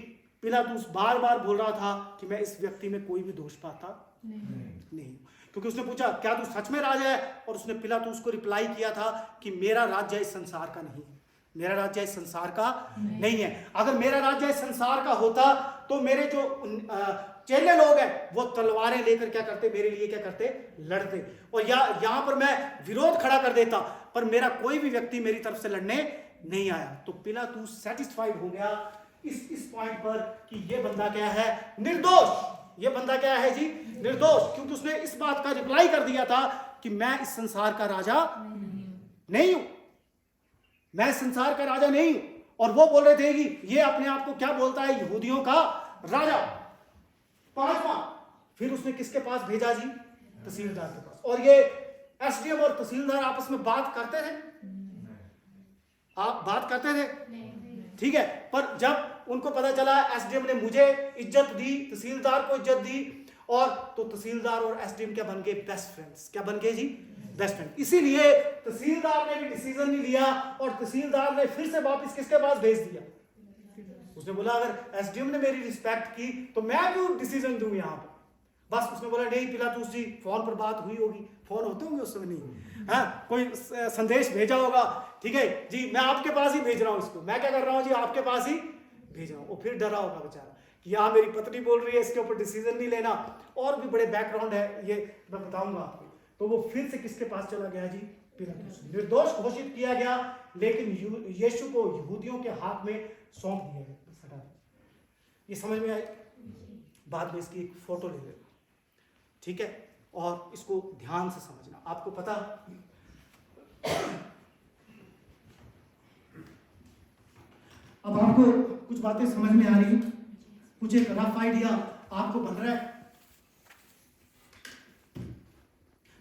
पिलातुस बार बार बोल रहा था कि मैं इस व्यक्ति में कोई भी दोष पाता नहीं। क्योंकि उसने पूछा क्या तू सच में राजा है, और उसने पिलातुस को रिप्लाई किया था कि मेरा राज्य इस संसार का नहीं है, मेरा राज्य इस संसार का नहीं है। अगर मेरा राज्य इस संसार का होता तो मेरे जो चेले लोग हैं वो तलवारें लेकर क्या करते, मेरे लिए क्या करते, लड़ते, और यहाँ पर मैं विरोध खड़ा कर देता, पर मेरा कोई भी व्यक्ति मेरी तरफ से लड़ने नहीं आया। तो पिलातुस सेटिस्फाइड हो गया इस पॉइंट पर कि ये बंदा क्या है, निर्दोष, ये बंदा क्या है जी, निर्दोष, क्योंकि उसने इस बात का रिप्लाई कर दिया था कि मैं इस संसार का राजा नहीं हूं, मैं इस संसार का राजा नहीं हूं। और वो बोल रहे थे कि ये अपने आप को क्या बोलता है, यहूदियों का राजा। पांचवा, फिर उसने किसके पास भेजा जी? तहसीलदार के पास। और ये एसडीएम और तहसीलदार आपस में बात करते थे? आप बात करते थे? ठीक है, पर जब उनको पता चला एसडीएम ने मुझे इज्जत दी, तहसीलदार को इज्जत दी, और तो तहसीलदार और एसडीएम क्या बन गए? Best friends. क्या बन गए जी? Best friend. इसीलिए तहसीलदार ने भी डिसीजन नहीं लिया और तहसीलदार ने फिर से वापस किसके पास भेज दिया? उसने बोला अगर एसडीएम ने मेरी रिस्पेक्ट की तो मैं क्यों डिसीजन दूं यहां पर? बस उसने बोला नहीं पिलातुस जी, फोन पर बात हुई होगी, फोन होते होंगे उस समय, नहीं हाँ, कोई संदेश भेजा होगा, ठीक है जी, मैं आपके पास ही भेज रहा हूं इसको, मैं क्या कर रहा हूं जी, आपके पास ही भेज रहा हूं। और फिर डरा होगा बेचारा कि यहाँ मेरी पत्नी बोल रही है, इसके ऊपर डिसीजन नहीं लेना, और भी बड़े बैकग्राउंड है ये मैं बताऊंगा आपको। तो वो फिर से किसके पास चला गया जी? पिलातुस। निर्दोष घोषित किया गया, लेकिन यीशु को यहूदियों के हाथ में सौंप दिया गया। ये समझ में आए? बाद में इसकी एक फोटो ले लेना, ठीक है, और इसको ध्यान से समझना। आपको पता, अब आपको कुछ बातें समझ में आ रही है, कुछ एक रफ आइडिया आपको बन रहा है।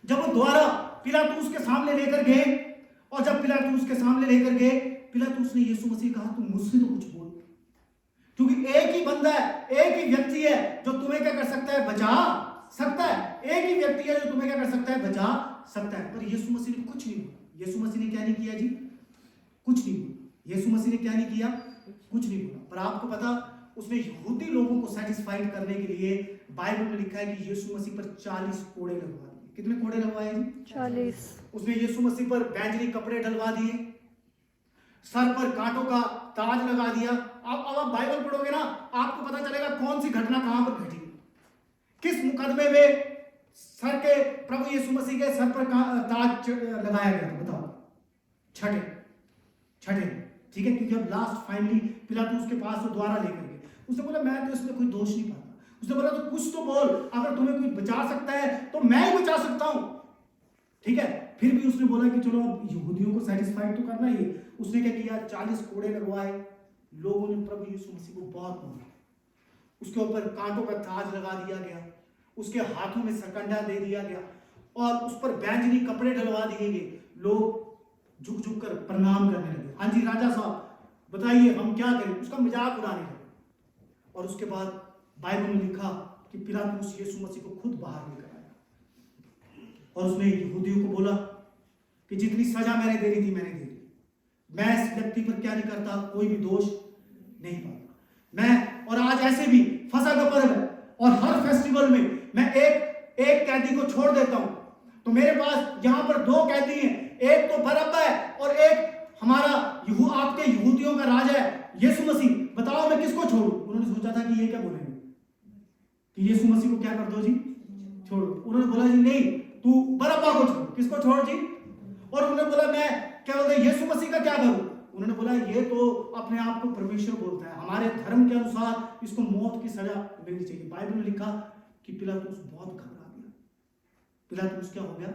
जब वो दोबारा पिलातुस के सामने लेकर गए, और जब पिलातुस के सामने लेकर गए, पिलातुस ने यीशु मसीह कहा तुम मुझसे तो कुछ बोल, क्योंकि एक ही बंदा है, एक ही व्यक्ति है जो तुम्हें क्या कर सकता है? बचा सकता है। एक ही व्यक्ति है जो तुम्हें क्या कर सकता है? बचा सकता है। पर यीशु मसीह ने कुछ नहीं बोला। यीशु मसीह ने क्या नहीं किया जी? कुछ नहीं बोला। यीशु मसीह ने क्या नहीं किया? कुछ नहीं बोला। पर आपको पता, उसने यहूदी लोगों को सेटिस्फाइड करने के लिए बाइबल में लिखा है कि यीशु मसीह पर 40 कोड़े लगवा दिए। कितने कोड़े लगवाए जी? 40। उसने यीशु मसीह पर बैंजनी कपड़े डलवा दिए, सर पर कांटों का ताज लगा दिया। अब आप बाइबल पढ़ोगे ना, आपको पता चलेगा कौन सी घटना कहां पर घटी, किस मुकदमे में सर के प्रभु यीशु मसीह के सर पर ताज लगाया गया। बताओ, छठे, ठीक है, क्योंकि अब लास्ट फाइनली पिलातुस के पास वो द्वारा लेकर गए। उसने बोला मैं तो इसमें कोई दोष नहीं पाता। उसने बोला तो कुछ तो बोल, अगर तुम्हें कोई बचा सकता है तो मैं ही बचा सकता हूं, ठीक है। फिर भी उसने बोला कि चलो अब यहूदियों को सेटिस्फाइड तो करना ही। उसने क्या किया? 40 कोड़े लगवाए। लोगों ने प्रभु यीशु मसीह को बहुत मारा, उसके ऊपर कांटों का ताज लगा दिया गया, उसके हाथों में सरकंडा दे दिया गया, और उस पर बैंजनी कपड़े डलवा दिए गए। लोग झुक झुक कर प्रणाम करने लगे। हाँ जी राजा साहब बताइए हम क्या करें? उसका मजाक उड़ाने लगे। और उसके बाद बाइबल में लिखा कि पिलातुस यीशु मसीह को खुद बाहर लेकर आया, और उसने यहूदियों को बोला कि जितनी सजा मैंने देनी थी मैंने दे दी। मैं इस व्यक्ति पर क्या नहीं करता? कोई भी दोष नहीं पाता मैं। और आज ऐसे भी फसह का पर्व है, और हर फेस्टिवल में मैं एक कैदी को छोड़ देता हूं। तो मेरे पास यहां पर 2 कैदी हैं, एक तो बरअब्बा है और एक हमारा आपके यहूदियों का राजा है यीशु मसीह। बताओ मैं किसको छोड़ूं? उन्होंने सोचा था कि ये क्या बोलेंगे कि यीशु मसीह को क्या कर दो जी? छोड़ो। उन्होंने बोला जी नहीं, तू बरअब्बा को छोड़। किसको छोड़ जी? और उन्होंने बोला मैं क्या बोलते हैं यीशु मसीह का क्या करूं? उन्होंने बोला ये तो अपने आप को परमेश्वर बोलता है, हमारे धर्म के अनुसार इसको मौत की सजा मिलनी चाहिए। बाइबल में लिखा कि पिलातुस बहुत घबरा गया। पिलातुस क्या हो गया?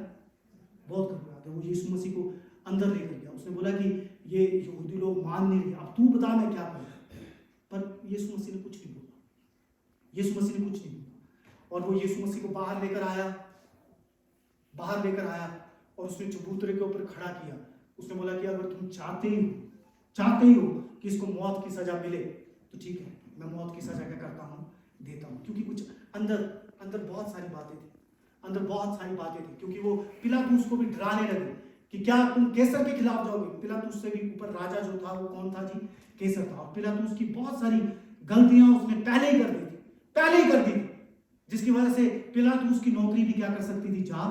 बहुत घबरा गया। वो यीशु मसीह को अंदर लेकर गया। उसने बोला कि ये यहूदी लोग मान नहीं रहे, अब तू बता मैं क्या करूं? पर यीशु मसीह ने कुछ नहीं बोला। यीशु मसीह ने कुछ नहीं बोला। और वो यीशु मसीह को बाहर लेकर आया और उसने चबूतरे के ऊपर खड़ा किया। उसने बोला कि अगर तुम चाहते ही हो कि इसको मौत की सजा मिले तो ठीक है, मैं मौत की सजा क्या करता हूं? देता हूं। क्योंकि कुछ अंदर बहुत सारी बातें थी, क्योंकि वो पिलातुस को भी डराने लगे कि क्या तुम कैसर के खिलाफ जाओगे? पिलातुस से भी ऊपर राजा जो था वो कौन था जी? कैसर था। और पिलातुस की बहुत सारी गलतियां उसने पहले ही कर दी थी, जिसकी वजह से पिलातुस की नौकरी भी क्या कर सकती थी? जा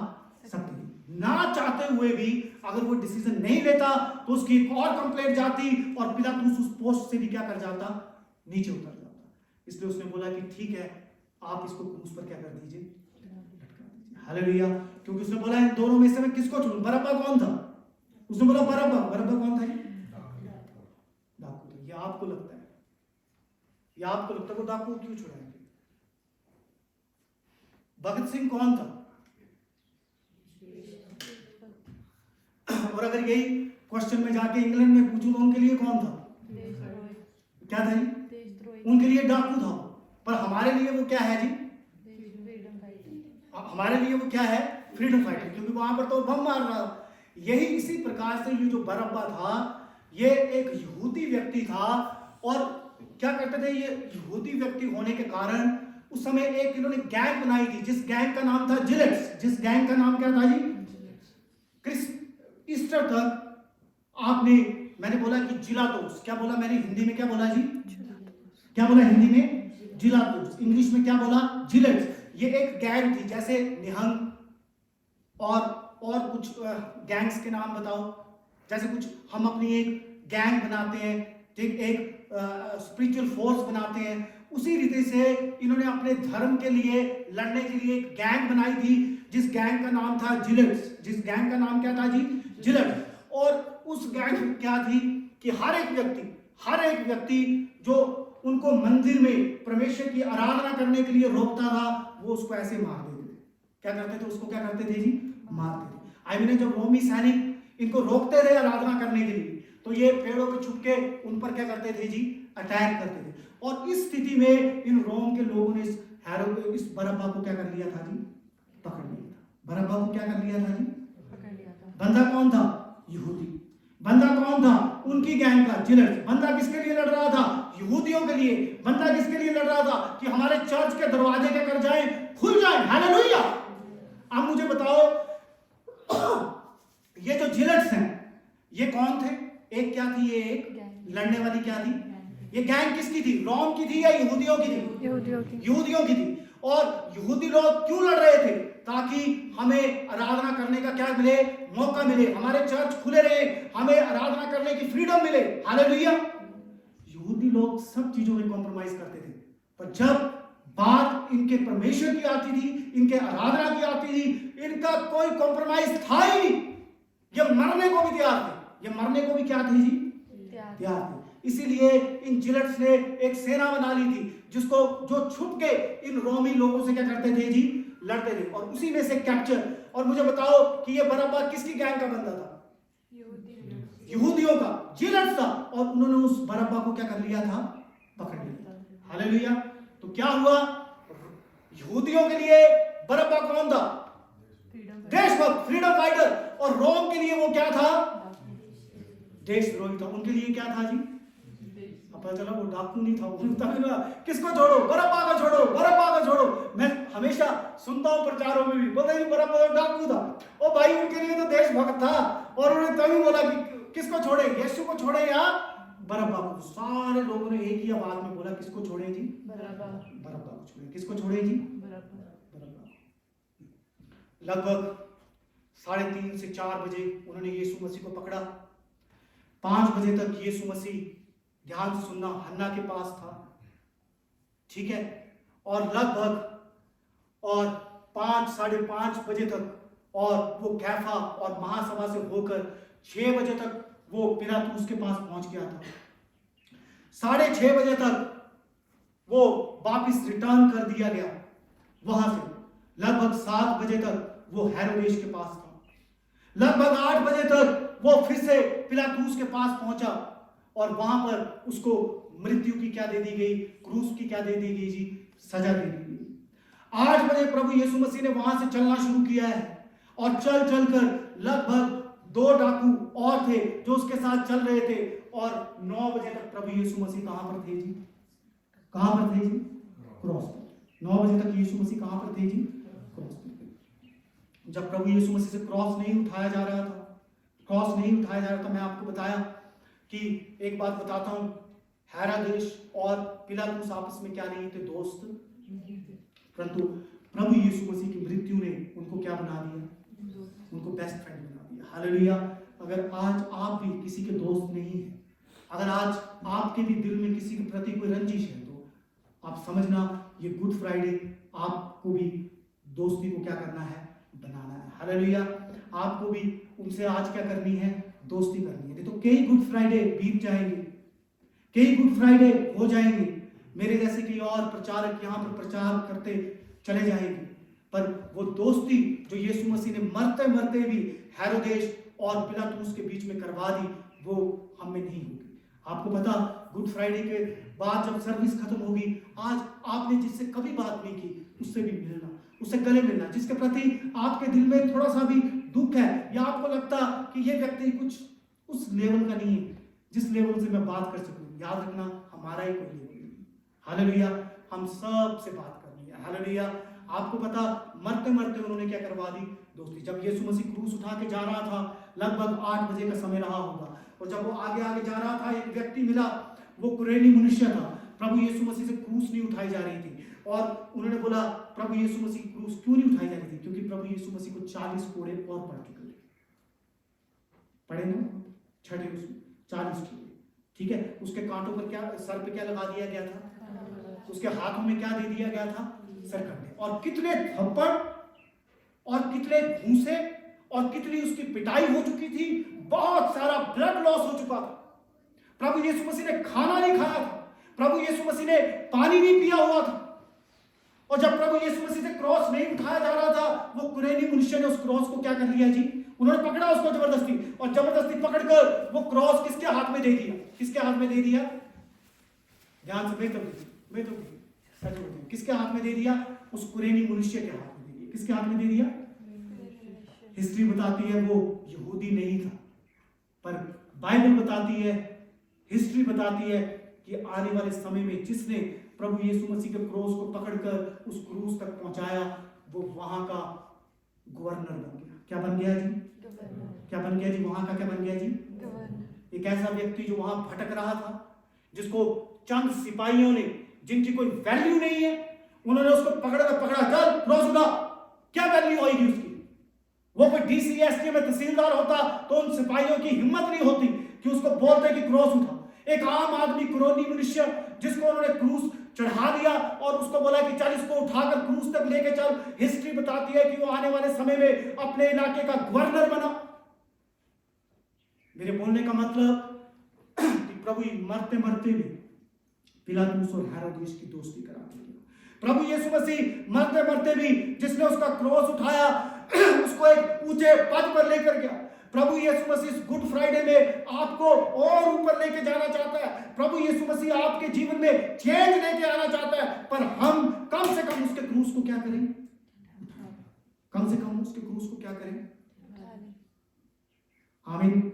सकती थी। ना चाहते हुए भी अगर वो डिसीजन नहीं लेता तो उसकी एक और कंप्लेंट जाती और पिलातुस उस पोस्ट से भी क्या कर जाता? नीचे उतर जाता। इसलिए उसने बोला कि ठीक है, आप इसको क्रूस पर क्या कर दीजिए? लटका दीजिए। हालेलुया। क्योंकि उसने बोला इन दोनों में से मैं किसको चुनूं? बरअब्बा कौन था? उसने बोला बरअब्बा कौन था? डाकू था। ये आपको लगता है वो डाकू क्यों छुड़ाएंगे? भगत सिंह कौन था? और अगर यही क्वेश्चन में जाके इंग्लैंड में पूछूं तो उनके लिए कौन था? क्या था जी? उनके लिए डाकू था। पर हमारे लिए वो क्या है जी? हमारे लिए वो क्या है? फ्रीडम फाइटर, क्योंकि वहां पर तो बम मार रहा। यही इसी प्रकार से ये जो बरअब्बा था, ये एक यहूदी व्यक्ति था, और क्या करते थे, ये यहूदी व्यक्ति होने के कारण उस समय एक इन्होंने गैंग बनाई थी, जिस गैंग का नाम था जिलेट्स। जिस गैंग का नाम क्या था जी? ईस्टर तक आपने, मैंने बोला कि जिलातोस, क्या बोला मैंने हिंदी में? क्या बोला जी? क्या बोला हिंदी में? जिलातोस। इंग्लिश में क्या बोला? जिलेट्स। ये एक गैंग थी, जैसे निहंग और कुछ गैंग्स के नाम बताओ, जैसे कुछ हम अपनी एक गैंग बनाते हैं, एक स्पिरिचुअल फोर्स बनाते हैं, उसी रीति से इन्होंने अपने धर्म के लिए लड़ने के लिए एक गैंग बनाई थी, जिस गैंग का नाम था जिलेट्स। जिस गैंग का नाम क्या था जी? जिलेट्स। और उस गैंग में क्या थी कि हर एक व्यक्ति जो उनको मंदिर में परमेश्वर की आराधना करने के लिए रोकता था, वो उसको ऐसे मार देते थे। क्या करते थे? उसको क्या करते थे जी? मारते थे। आई मीन जब रोमी सैनिक इनको रोकते थे आराधना करने के लिए, तो ये पेड़ों पे छुप के उन पर क्या करते थे जी? अटैक करते थे। और इस स्थिति में इन रोम के लोगों ने इस बरअब्बा को क्या कर लिया था जी? पकड़ लिया था। बरअब्बा को क्या कर लिया था जी? पकड़ लिया था। बंदा कौन था? यहूदी। बंदा कौन था? उनकी गैंग का, जिलेट्स। बंदा किसके लिए लड़ रहा था? यहूदियों के लिए। बंदा किसके लिए लड़ रहा था? कि हमारे चर्च के दरवाजे क्या कर जाएं? खुल जाएं। हालेलुया। अब मुझे बताओ, ये जो जिलेट्स हैं, ये कौन थे? एक क्या थी? ये एक लड़ने वाली क्या थी? ये गैंग किसकी थी? रोम की थी या यहूदियों की थी? यहूदियों की थी। और यहूदी लोग क्यों लड़ रहे थे? ताकि हमें आराधना करने का क्या मिले? मौका मिले, हमारे चर्च खुले रहे, हमें आराधना करने की फ्रीडम मिले। हालेलुया। यहूदी लोग सब चीजों में कॉम्प्रोमाइज करते थे, पर जब बात इनके परमेश्वर की आती थी, इनके आराधना की आती थी, इनका कोई कॉम्प्रोमाइज था ही नहीं। ये मरने को भी तैयार थे। ये मरने को भी क्या थे जी? तैयार थे। इसीलिए इन जिलेट्स ने एक सेना बना ली थी, जिसको जो छुप के इन रोमी लोगों से क्या करते थे जी? लड़ते थे, और उसी में से कैप्चर। और मुझे बताओ कि ये बरअब्बा किसकी गैंग का बंदा था? यहूदियों का, जिलेट्स था। और उन्होंने उस बरअब्बा को क्या कर लिया था? पकड़ लिया। हालेलुया। तो क्या हुआ? यहूदियों के लिए बरअब्बा कौन था? देशभक्त, फ्रीडम फाइटर। और रोम के लिए वो क्या था? देशद्रोही था। उनके लिए क्या था जी? पता चला वो डाकू नहीं था, वो किसको छोड़ो? बरअब्बा को छोड़ो, बरअब्बा को छोड़ो। मैं हमेशा सुनता हूं प्रचारों में भी, बोलते हैं बरअब्बा तो डाकू था। ओ भाई, उनके लिए तो देशभक्त था, और उन्होंने तभी बोला कि किसको छोड़े? यीशु को छोड़े या बरअब्बा को? सारे लोगों ने एक ही आवाज में बोला, किसको छोड़े जी? बरअब्बा को छोड़े। किसको छोड़े जी? बरअब्बा। लगभग 3:30 से 4 बजे उन्होंने यीशु मसीह को पकड़ा। 5 बजे तक यीशु मसीह, ध्यान से सुनना, हन्ना के पास था, ठीक है। और लगभग और 5, 5:30 बजे तक, और वो कैफा और महासभा से होकर 6 बजे तक वो पिलातुस के पास पहुंच गया था। 6:30 बजे तक वो वापस रिटर्न कर दिया गया वहां से। लगभग 7 बजे तक वो हेरोदेस के पास था। लगभग 8 बजे तक वो फिर से पिलातुस के पास पहुंचा, और वहां पर उसको मृत्यु की क्या दे दी गई? क्रूस की क्या दे दी गई जी? सजा दे दी गई। 8 बजे प्रभु यीशु मसीह ने वहां से चलना शुरू किया है, और चल कर लगभग 2 डाकू और थे जो उसके साथ चल रहे थे। और 9 बजे तक प्रभु यीशु मसीह कहां पर थे जी? कहां पर थे जी? क्रॉस पर। 9 बजे तक यीशु मसीह कहां पर थे जी? क्रॉस पर। जब प्रभु यीशु मसीह से क्रॉस नहीं उठाया जा रहा था, मैं आपको बताया कि एक बात बताता हूं, हेरोदेस और पिलातुस आपस में क्या नहीं थे? दोस्त। परंतु प्रभु यीशु मसीह की मृत्यु ने उनको क्या बना दिया? उनको बेस्ट फ्रेंड बना दिया। हालेलुया। अगर आज आप भी किसी के दोस्त नहीं हैं, अगर आज आपके भी दिल में किसी के प्रति कोई रंजिश है, तो आप समझना, ये गुड फ्राइडे आपको भी दोस्ती को क्या करना है? बनाना है। हालेलुया। आपको भी उनसे आज क्या करनी है? दोस्ती करनी है। तो कई गुड फ्राइडे बीत जाएंगे, कई गुड फ्राइडे हो जाएंगे, मेरे जैसे कई और प्रचारक यहाँ पर प्रचार करते चले जाएंगे, पर वो दोस्ती जो यीशु मसीह ने मरते मरते भी हेरोदेस और पिलातुस के बीच में करवा दी, वो हम में नहीं होगी। आपको पता, गुड फ्राइडे के बाद जब सर्विस खत्म होगी, आज आपने जिससे कभी बात नहीं की उससे भी मिलना, उससे गले मिलना, जिसके प्रति आपके दिल में थोड़ा सा भी दुख है या आपको लगता कि ये व्यक्ति कुछ उस लेवल का नहीं है जिस लेवल से मैं बात कर सकूं, याद रखना हमारा ही कोई लेवल नहीं। हालेलुया, हम सब से बात करनी है। हालेलुया, आपको पता मरते मरते उन्होंने क्या करवा दी दोस्ती। जब यीशु मसीह क्रूस उठा के जा रहा था, लगभग 8 बजे का समय रहा होगा, और जब वो आगे आगे जा रहा था, एक व्यक्ति मिला, वो कुरेनी मनुष्य था। प्रभु यीशु मसीह से क्रूस नहीं उठाई जा रही थी, और उन्होंने बोला प्रभु यीशु मसीह क्रूस क्यों नहीं उठाई जा रही थी? क्योंकि प्रभु यीशु मसीह को 40 कोड़े और पड़ चुके थे। पढ़े ना, छठे उसमें 40 कोड़े, ठीक है। उसके कांटों पर क्या, सर पे क्या लगा दिया गया था? उसके हाथों में क्या दे दिया गया था? सरकंडे। और कितने थप्पड़ और कितने घूंसे और कितनी उसकी पिटाई हो चुकी थी, बहुत सारा ब्लड लॉस हो चुका था। प्रभु यीशु मसीह ने खाना नहीं खाया था, प्रभु यीशु मसीह ने पानी नहीं पिया हुआ था, और जब प्रभु यीशु मसीह से क्रॉस नहीं उठाया जा रहा था, वो कुरेनी मनुष्य ने उस क्रॉस को क्या कर लिया जी? उन्होंने पकड़ा उसको जबरदस्ती, और जबरदस्ती पकड़कर वो क्रॉस किसके हाथ में दे दिया? किसके हाथ में दे दिया? ध्यान से, मैं तो किसके हाथ में दे दिया? उस कुरेनी मनुष्य के हाथ में दे दिया। किसके हाथ में दे दिया? हिस्ट्री बताती है वो यहूदी नहीं था, पर बाइबल बताती है, हिस्ट्री बताती है कि आने वाले समय में जिसने प्रभु यीशु मसीह के क्रूस को पकड़कर उस क्रूस तक पहुंचाया, वो वहां का गवर्नर बन गया। क्या बन गया जी? क्या बन गया जी? वहां का क्या बन गया जी? एक ऐसा व्यक्ति जो वहां भटक रहा था, जिसको चंद सिपाहियों ने, जिनकी कोई वैल्यू नहीं है, उन्होंने उसको पकड़ा, चल क्रॉस उठा। क्या वैल्यू होगी उसकी? वो कोई डीसी एसपी में तहसीलदार होता तो उन सिपाहियों की हिम्मत नहीं होती कि उसको बोलते कि क्रॉस उठा। एक आम आदमी, कुरेनी मनुष्य, जिसको उन्होंने क्रूस चढ़ा दिया और उसको बोला कि चल इसको उठाकर क्रूस तक लेके चल। हिस्ट्री बताती है कि वो आने वाले समय में अपने इलाके का गवर्नर बना। मेरे बोलने का मतलब कि प्रभु मरते मरते भी पिलातुस और हेरोदेस की दोस्ती करा दी। प्रभु यीशु मसीह मरते मरते भी, जिसने उसका क्रॉस उठाया, उसको एक ऊंचे पद पर लेकर गया। प्रभु यीशु मसीह गुड फ्राइडे में आपको और ऊपर लेके जाना चाहता है। प्रभु यीशु मसीह आपके जीवन में चेंज लेके आना चाहता है, पर हम कम से कम उसके क्रूस को क्या करें? कम से कम उसके क्रूस को क्या करें? आमीन,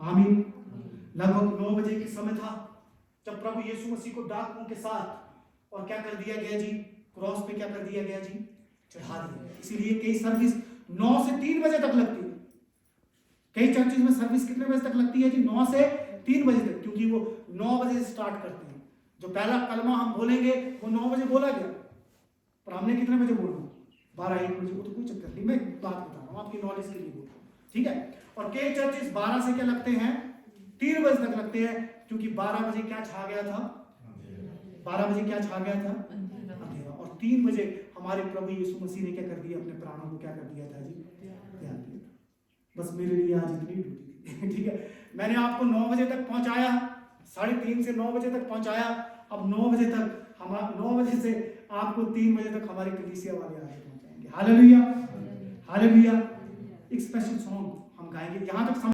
आमीन। लगभग 9 बजे के समय था जब प्रभु यीशु मसीह को डाकुओं के साथ और क्या कर दिया गया जी? क्रॉस पे क्या कर दिया गया जी? चढ़ा दिया गया। इसीलिए कई सर्विस 9 से 3 बजे तक लगती है। कई चर्चेज में सर्विस कितने बजे तक लगती है जी? 9 से 3 बजे तक, क्योंकि वो 9 बजे से स्टार्ट करते हैं। जो पहला कलमा हम बोलेंगे वो 9 बजे बोला गया, पर हमने कितने बजे बोलना? 12-1 बजे। वो तो कोई चक्कर नहीं, मैं बात बता रहा हूँ आपकी नॉलेज के लिए बोल रहा हूँ, ठीक है। और कई चर्चेज 12 से क्या लगते हैं? 3 बजे तक लगते हैं, क्योंकि 12 बजे क्या छा गया था? 12 बजे क्या छा गया था? अंधेरा। और 3 बजे हमारे प्रभु यीशु मसीह ने क्या कर दिया? अपने प्राणों को क्या कर दिया था जी? त्याग दिया। बस मेरे लिए आज इतनी ड्यूटी थी, ठीक है। मैंने आपको 9 बजे तक पहुंचाया, 3:30 से 9 बजे तक पहुंचाया। अब 9 बजे तक हम 9 बजे से आपको 3 बजे तक हमारे कलीसिया वाले आगे पहुंचाएंगे। Hallelujah, hallelujah. एक स्पेशल सॉन्ग हम गाएंगे। यहाँ तक